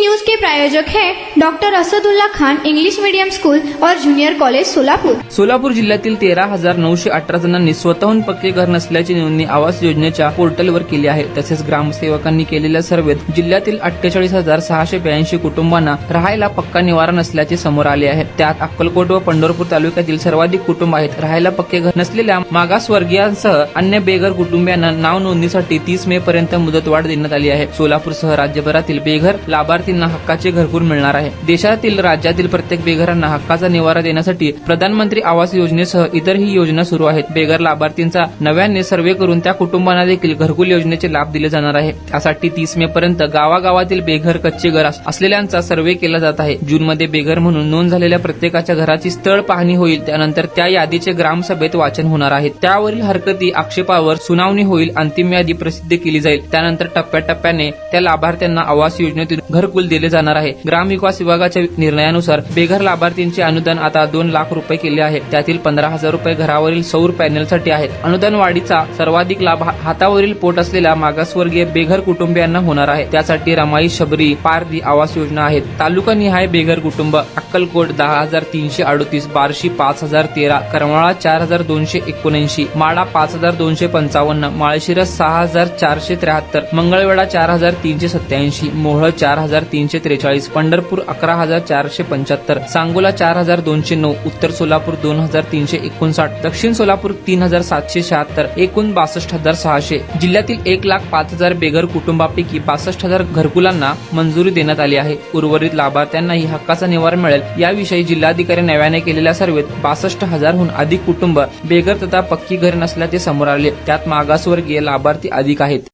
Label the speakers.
Speaker 1: News के प्रायोजक हैं doctor Asadullah Khan English medium school और जूनियर कॉलेज सोलापूर।
Speaker 2: सोलापूर जिल्ह्यातील 13,918 जणांनी स्वतःहून पक्के घर नसल्याची नोंदणी आवास योजनेच्या पोर्टलवर केली आहे। तसेच ग्रामसेवकांनी केलेल्या सर्वेत जिल्ह्यातील 48,682 कुटुंबांना राहायला पक्का निवारा नसल्याचे समोर आले आहे। त्यात अक्कलकोट व पंढरपूर तालुक्यातील सर्वाधिक कुटुंब आहेत। राहायला पक्के घर नसलेल्या मागासवर्गीयांसह अन्य बेघर कुटुंबियांना नाव नोंदणीसाठी 30 मे पर्यंत मुदतवाढ देण्यात आली आहे। सोलापूरसह राज्यभरातील बेघर लाभार्थींना हक्काचे घरकुल मिळणार आहे। देशातील राज्यातील प्रत्येक बेघरांना हक्काचा निवारा देण्यासाठी प्रधानमंत्री आवास योजनेसह इतरही योजना सुरू आहेत। बेघर लाभार्थींचा नव्याने सर्वे करून त्या कुटुंबांना देखील घरकुल योजनेचे लाभ दिले जाणार आहे। त्यासाठी 30 मे पर्यंत गावागावातील बेघर कच्चे घर असलेल्यांचा सर्वे केला जात आहे। जूनमध्ये बेघर म्हणून नोंद झालेल्या प्रत्येकाच्या घराची स्थळ पाहणी होईल। त्यानंतर त्या यादीचे ग्रामसभेत वाचन होणार आहे। त्यावरील हरकती आक्षेपावर सुनावणी होईल। अंतिम यादी प्रसिद्ध केली जाईल। त्यानंतर टप्प्याटप्प्याने त्या लाभार्थ्यांना आवास योजनेतून घरकुल दिले जाणार आहे। ग्रामविकास विभागाच्या निर्णयानुसार बेघर लाभार्थींचे अनुदान आता 2 लाख रुपये केले आहे। त्यातील 15,000 रुपये घरावरील सौर पॅनेलसाठी आहेत। अनुदान वाढीचा सर्वाधिक लाभ हातावरील पोट असलेल्या मागासवर्गीय बेघर कुटुंबियांना होणार आहे। त्यासाठी रमाई, शबरी, पारधी आवास योजना आहेत। तालुका निहाय बेघर कुटुंब अक्कलकोट 10,338, बार्शी 5,013, करमाळा 4,279, माडा 5,255, माळशिरस 6,473, मंगळवेढा 4,387, मोहोळ 4,343, पंढरपूर 11,475, सांगोला 4,209, उत्तर सोलापूर 2,359, दक्षिण सोलापूर 3,776, एकूण 62,600। जिल्ह्यातील 1,05,000 बेघर कुटुंबापैकी 62,000 घरकुलांना मंजुरी देण्यात आली आहे। उर्वरित लाभार्थ्यांनाही हक्काचा निवारा मिळेल। याविषयी जिल्हाधिकारी नव्याने केलेल्या सर्वेत 62,000हून अधिक कुटुंब बेघर तथा पक्की घर नसल्याचे समोर आले। त्यात मागासवर्गीय लाभार्थी अधिक आहेत।